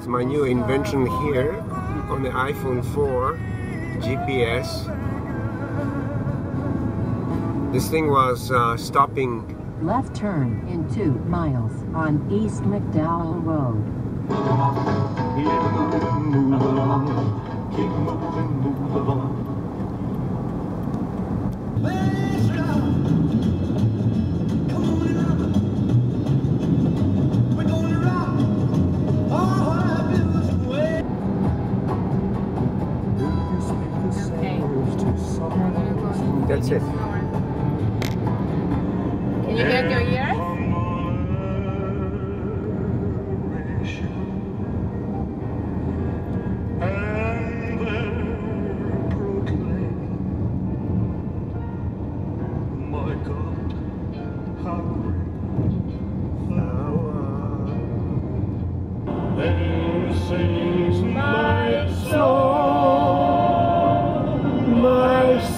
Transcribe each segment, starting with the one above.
It's my new invention here on the iPhone 4 GPS. This thing was stopping. Left turn in 2 miles on East McDowell Road. Keep moving, move along. Keep moving, move along. That's it. Can you get your ears?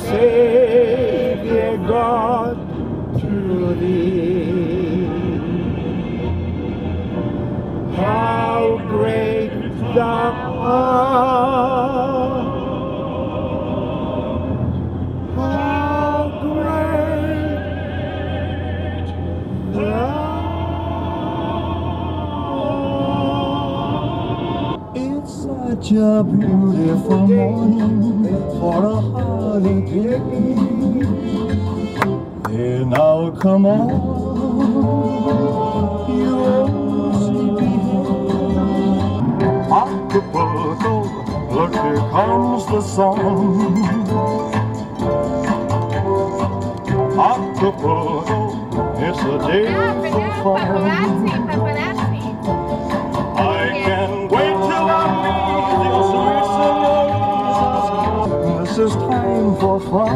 Savior God, to thee. How great thou art, how great thou art. It's such a beautiful morning for a holiday. Here now, come on, you old sleepyhead. Acapulco, look, here comes the sun. Acapulco, it's a day for fun. I can't wait till I meet the sweet senoritas. This is time for fun.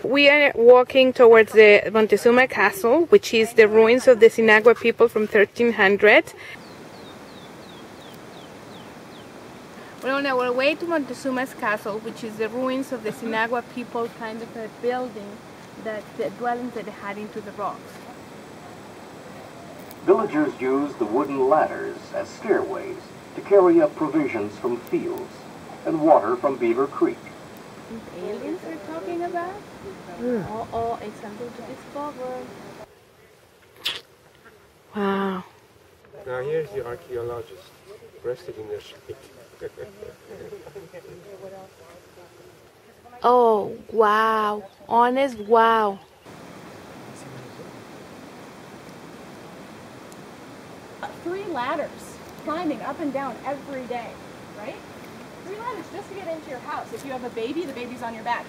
We are walking towards the Montezuma Castle, which is the ruins of the Sinagua people from 1300. We're on our way to Montezuma's Castle, which is the ruins of the Sinagua people, kind of a building that the dwellings that they had into the rocks. Villagers used the wooden ladders as stairways to carry up provisions from fields and water from Beaver Creek. Aliens we're talking about? Oh, it's something to discover. Wow. Now here's the archaeologist, rested in their shade. Oh, wow. Honest, wow. Three ladders, climbing up and down every day, right? 3 ladders just to get into your house. If you have a baby, the baby's on your back.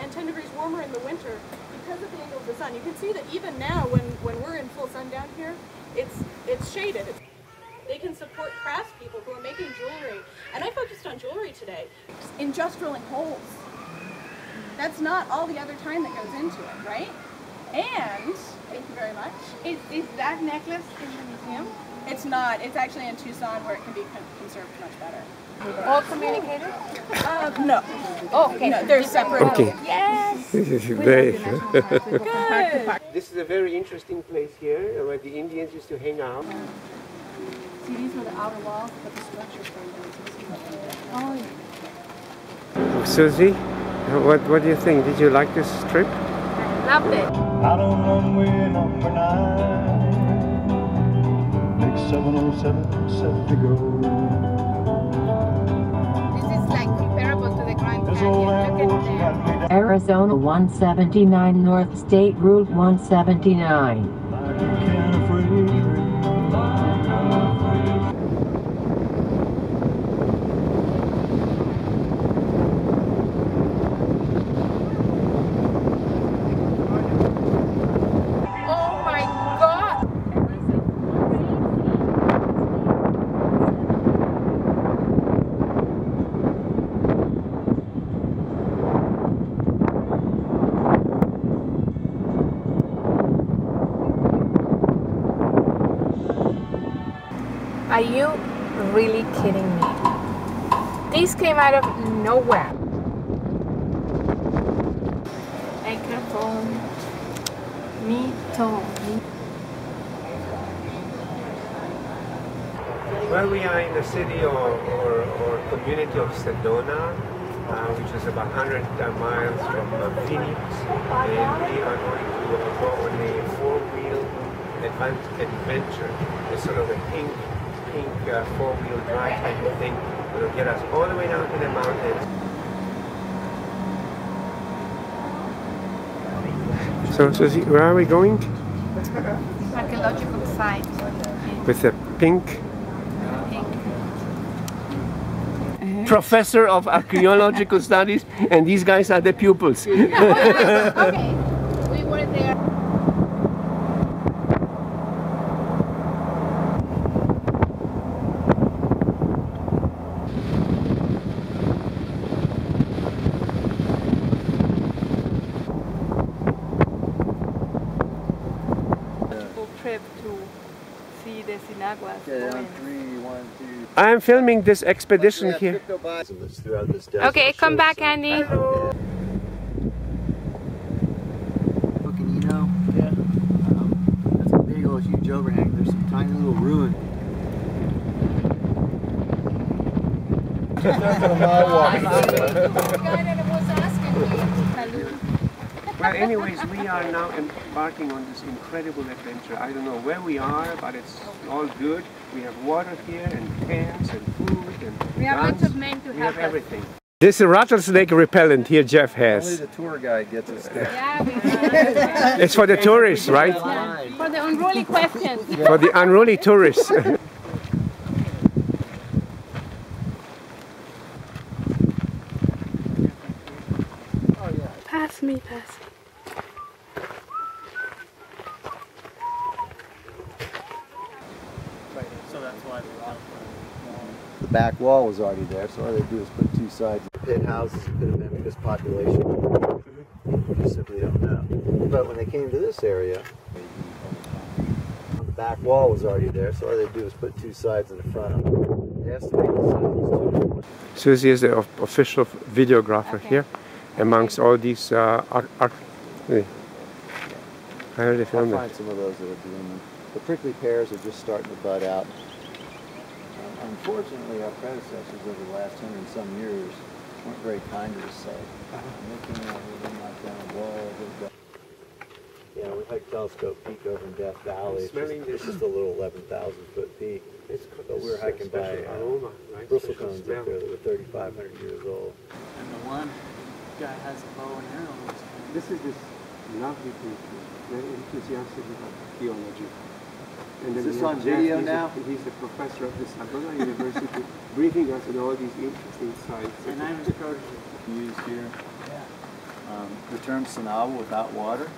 And 10 degrees warmer in the winter because of the angle of the sun. You can see that even now, when we're in full sun down here, it's shaded. They can support craftspeople who are making jewelry. And I focused on jewelry today. In just drilling holes. That's not all the other time that goes into it, right? And, thank you very much. Is that necklace in the museum? It's not. It's actually in Tucson where it can be conserved much better. All communicated? No. Oh, okay. No, they're separate. Okay. Yes! This is very... Good. This is a very interesting place here where the Indians used to hang out. See, these were the outer walls, but the structure's burned down. Oh, yeah. Susie, what do you think? Did you like this trip? Loved it. Out on runway number 9, big 707 set to go. This is like comparable to the Grand Canyon. Look at that. Arizona 179 North State Route 179. Are you really kidding me? This came out of nowhere. Microphone. Me too. Well, we are in the city or community of Sedona, which is about 100 miles from Phoenix, and we are going to go on a four-wheel adventure. It's sort of a pink four-wheel drive type of thing. It'll get us all the way down to the mountains. So Susie, where are we going? Archaeological site. With the pink professor of archaeological studies, and these guys are the pupils. Okay, we were there. Trip to see the Sinaguas. I am filming this expedition here. Okay, come back, Andy. Volcano, yeah. That's a big old huge overhang. There's some tiny little ruin. Well, anyways, we are now embarking on this incredible adventure. I don't know where we are, but it's all good. We have water here, and tents, and food, and We have lots of men to we help have us. everything. This is a rattlesnake repellent here Jeff Only has. the tour guide gets us there. Yeah, we It's for the tourists, right? for the unruly questions. For the unruly tourists. Pass me. The back wall was already there, so all they do is put two sides. Pit houses could have been because population. We just simply don't know. But when they came to this area, the back wall was already there, so all they do is put two sides in the front of it. They estimate the size was 2. Susie is the official videographer here, amongst all these I heard they I'll filmed find it. some of those that are doing them. The prickly pears are just starting to bud out. Unfortunately, our predecessors over the last 100 and some years weren't very kind to the site. Looking at it, they knocked down a wall. Yeah, we hiked Telescope Peak over in Death Valley. It's just a little 11,000 foot peak. But we're hiking by bristlecones up there that were 3,500 years old. And the one guy has a bow and arrow. This is this lovely people, very enthusiastic about theology. And then Is this we have on Jeff, video he's now? He's a professor of the Sabana University, briefing us on all these interesting sites. And I was approached Used here. The term Sinawa without water.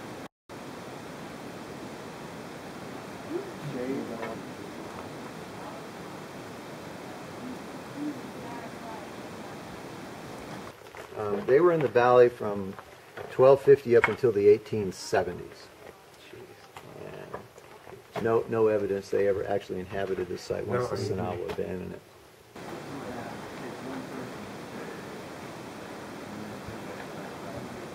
They were in the valley from 1250 up until the 1870s. And no evidence they ever actually inhabited this site once the Sinawa abandoned it.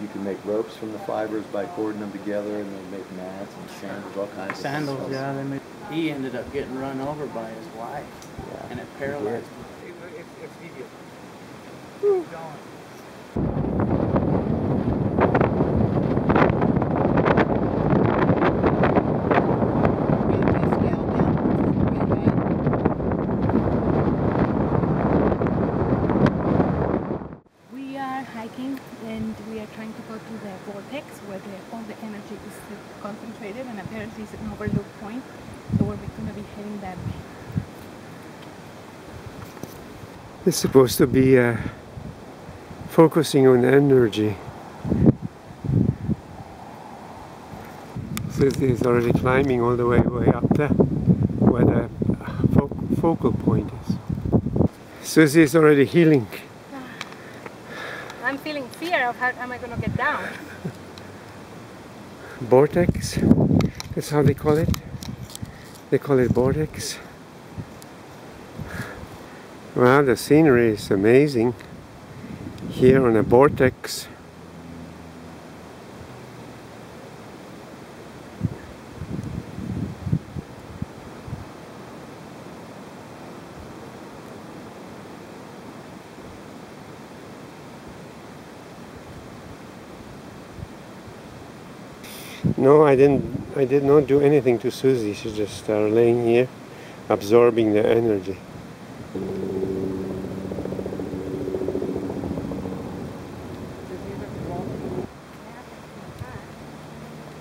You can make ropes from the fibers by cording them together, and then make mats and sandals, all kinds of sandals, stuff. yeah. He ended up getting run over by his wife, Yeah, and it he paralyzed did. him. It's video. We are hiking and we are trying to go to the vortex where all the energy is concentrated, and apparently it's an overlook point, so we're going to be heading that way. It's supposed to be focusing on energy. Susie is already climbing all the way up there, where the focal point is. Susie is already healing. I'm feeling fear of how am I going to get down. Vortex, that's how they call it. They call it vortex. Well, the scenery is amazing here on the vortex. No, I did not do anything to Susie. She's just laying here, absorbing the energy.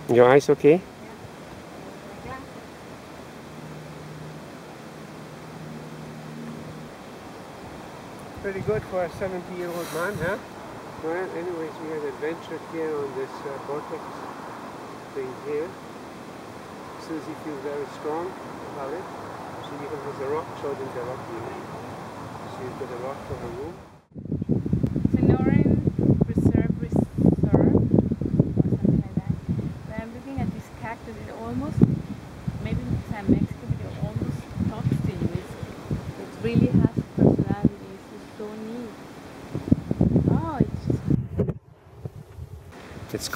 Your eyes okay? Pretty good for a 70-year-old man, huh? Well, anyways, we had adventure here on this vortex thing here. Susie feels very strong about it. She even has a rock, showed in the rock here. She's got a rock for her room. Sonoran Reserve or something like that. But I'm looking at this cactus. It almost, maybe because I'm Mexican, it almost talks to you. It really has personality. It's so neat. Oh, It's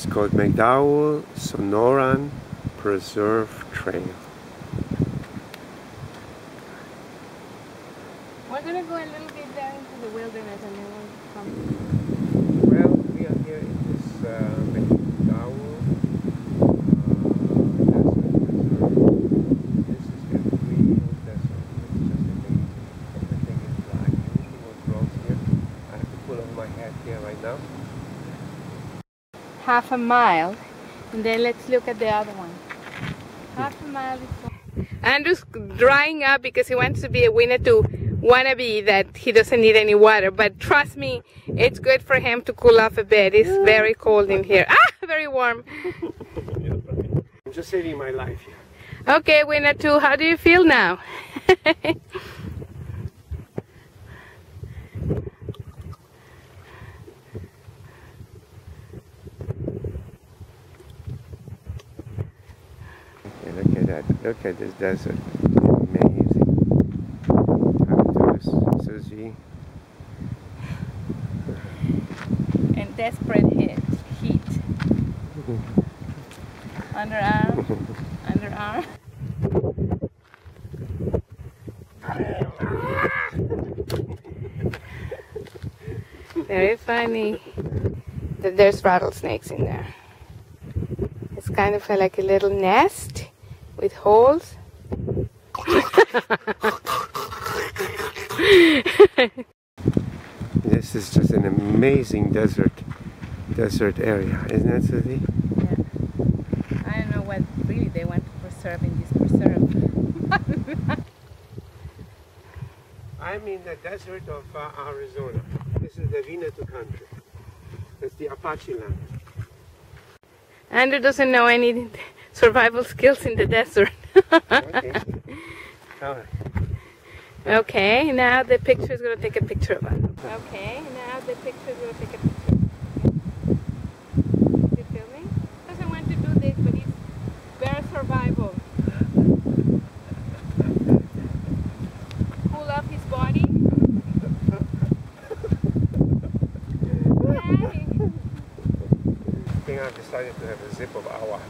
called McDowell Sonoran Preserve Trail. We're gonna go a little bit down into the wilderness and then we'll come. Well, we are here in this McDowell desert reserve. This is a real desert. It's just amazing. Everything is black. Usually what grows here. I have to pull off my hat here right now. Half a mile, and then let's look at the other one. Half a mile is Andrew's drying up because he wants to be a Winnetou wannabe that he doesn't need any water, but trust me, it's good for him to cool off a bit. It's very cold in here. Ah, very warm. I'm just saving my life here. Okay, Winnetou, how do you feel now? Look at this desert. Amazing. Cactus, Susie. And desperate heat. Underarm. Underarm. Very funny. There's rattlesnakes in there. It's kind of like a little nest with holes. This is just an amazing desert area, isn't it, Susie? Yeah. I don't know what really they want to preserve in this preserve. I'm in the desert of Arizona. This is the Winnetou country. It's the Apache land. Andrew doesn't know any survival skills in the desert. Okay. All right. Okay, now the picture is going to take a picture of us. Okay, now the picture is going to take a picture. Is he filming? He doesn't want to do this, but he's bear survival. Cool off his body. Hey. I think I've decided to have a zip of awa.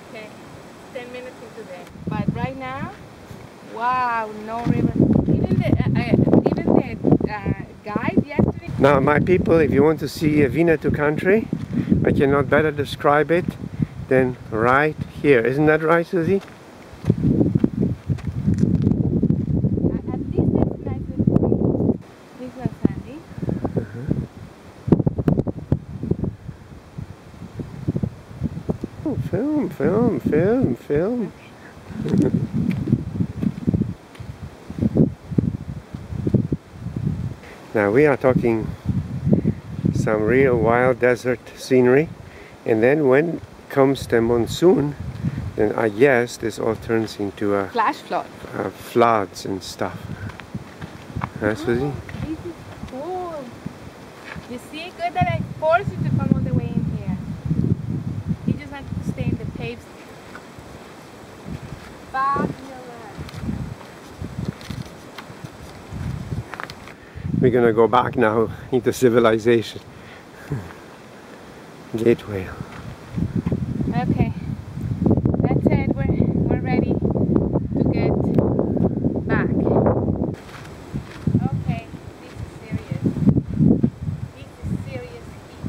Okay, 10 minutes into there. But right now, wow, no river. Even the guide yesterday. Now, my people, if you want to see a Winnetou country, I cannot better describe it than right here. Isn't that right, Susie? At least it's nice and green. This was sandy. Oh, film. Now we are talking some real wild desert scenery, and then when comes the monsoon, then I guess this all turns into Flash flood. Floods and stuff. Susie? This is cool. You see, good that I forced you to come all the way in here. You just wanted to stay in the paved. We're gonna go back now into civilization. Gateway. Okay, that's it. We're ready to get back. Okay, this is serious. This is serious heat. Serious heat.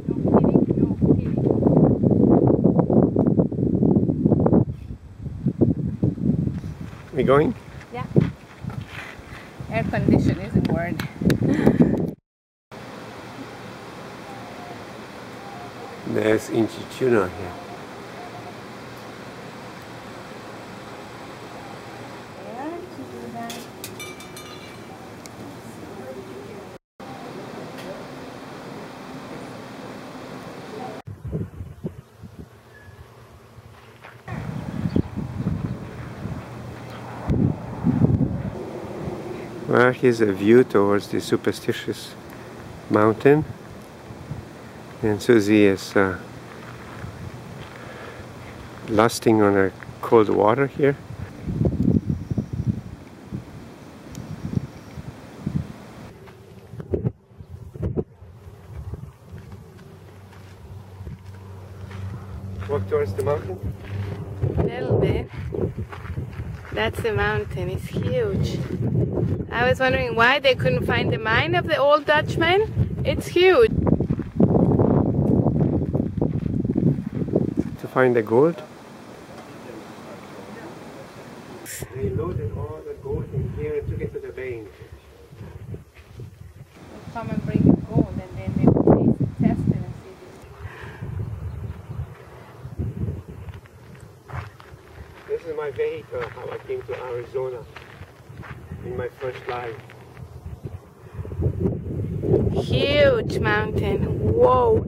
No kidding, no kidding. We going? Yeah. Air condition is a word. There's Inchi tuna here. Well, here's a view towards the superstitious mountain, and Susie is lusting on a cold water here. Walk towards the mountain? A little bit. That's the mountain. It's huge. I was wondering why they couldn't find the mine of the old Dutchman. It's huge. To find the gold? They loaded all the gold in here and took it to the vein. They'll come and bring the gold and then they will taste it, test it and see This is my vehicle, how I came to Arizona in my first life. this. Huge mountain. Whoa.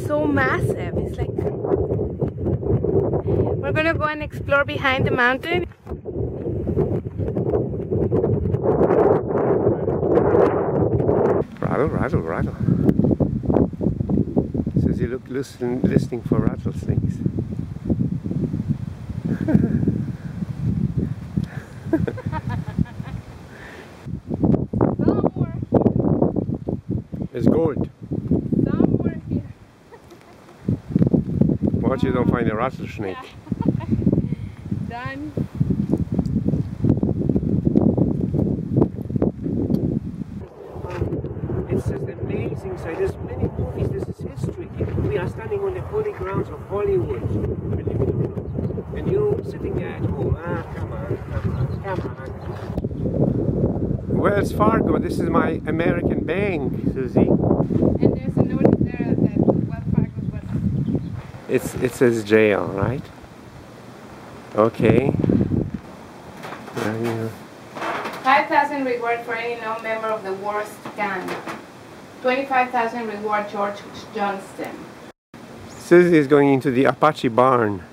So massive. It's like... We're gonna go and explore behind the mountain. Rattle, rattle, rattle. Says you look listening for rattlesnakes. Somewhere. There's gold. Somewhere here. Watch you don't find a rattlesnake. Done. It's just amazing sight. There's many movies. This is history. We are standing on the holy grounds of Hollywood. And you sitting there at home. Ah, come on, come on, come on. Wells Fargo. This is my American bank, Susie. And there's a notice there that Wells Fargo's was... It says jail, right? Okay. 5,000 reward for any non-member of the worst gang. 25,000 reward George Johnston. Susie is going into the Apache barn.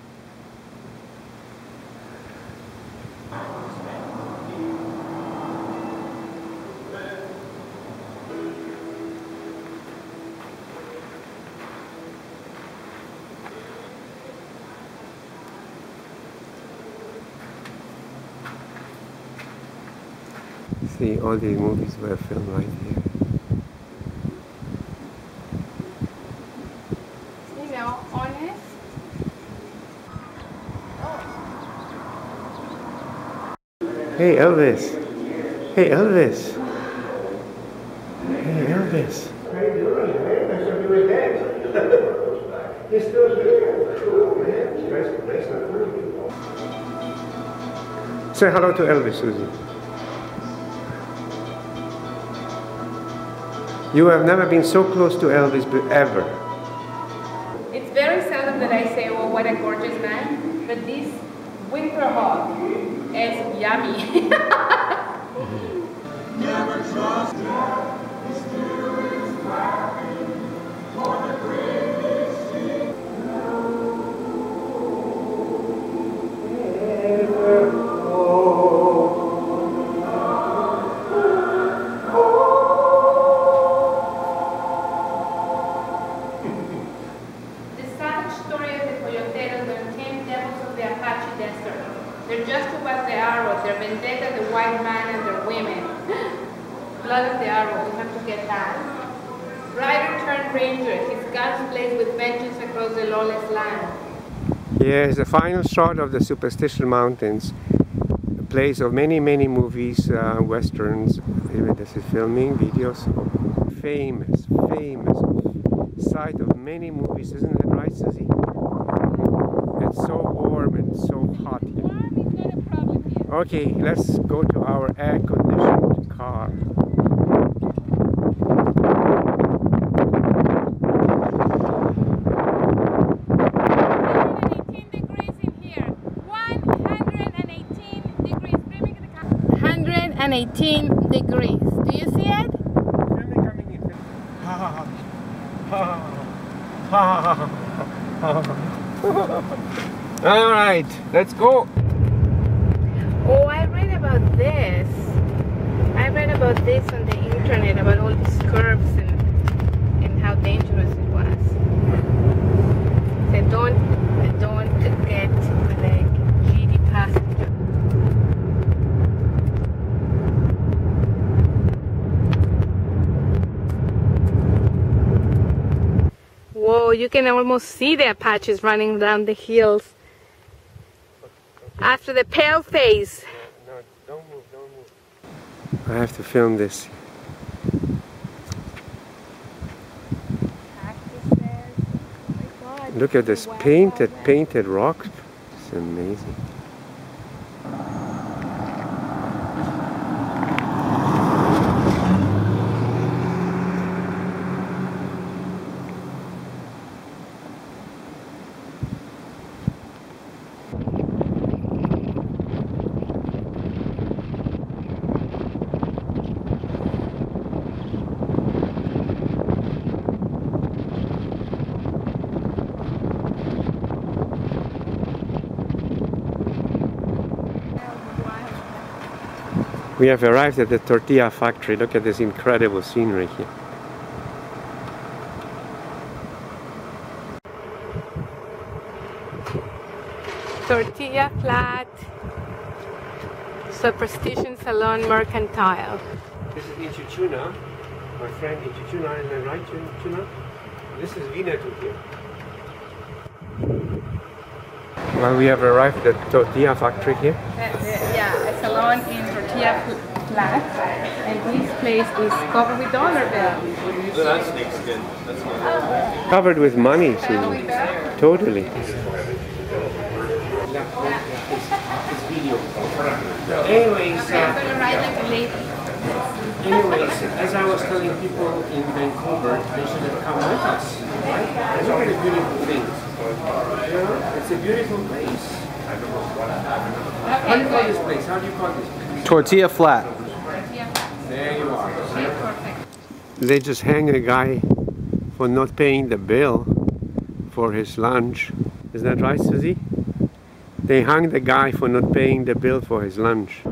See, all these movies were filmed right here. You know, honest. Hey Elvis! Hey Elvis! Hey Elvis! How you doing, man? I thought you were dead. You're still here. Cool, man. Nice to meet you. Say hello to Elvis, Susie. You have never been so close to Elvis ever. It's very seldom that I say, oh, what a gorgeous man, but this winter hog is yummy. Never trust God, His Spirit is laughing for the greatest sin. Ever of the arrow. We have to get that. Rider turned ranger. His guns blazed with vengeance across the lawless land. Yes, the final shot of the Superstition Mountains, a place of many, many movies, westerns. Even this is filming videos. Famous, famous site of many movies, isn't that right, Susie? It's so warm and so hot here. Warm is not a problem here. Okay, let's go to our air-conditioned car. 118 degrees in here. 118 degrees. 118 degrees. Do you see it? All right, let's go. Oh, I read about this. I read about this on the internet, about all these curves and how dangerous it was. So don't get the greedy passenger. Whoa, you can almost see the Apaches running down the hills. After the pale face. No, don't move, don't move. I have to film this. Look at this painted rock. It's amazing. We have arrived at the tortilla factory. Look at this incredible scenery here. Tortilla flat, Superstition Salon Mercantile. This is Ichichuna, my friend Ichichuna, is that right, Ichichuna? This is Vinatu here. Well, we have arrived at the tortilla factory here. Yeah, a salon in Tortilla Flat, and this place is covered with dollar bills. That snake's good. That's good. Covered with money, Susan. Totally. Anyways, as I was telling people in Vancouver, they should have come with us. Right? And look at the beautiful things. You know, it's a beautiful place. How do you call this place? How do you call this place? Tortilla flat. There you are. They just hang a guy for not paying the bill for his lunch. Is that right, Susie? They hung the guy for not paying the bill for his lunch.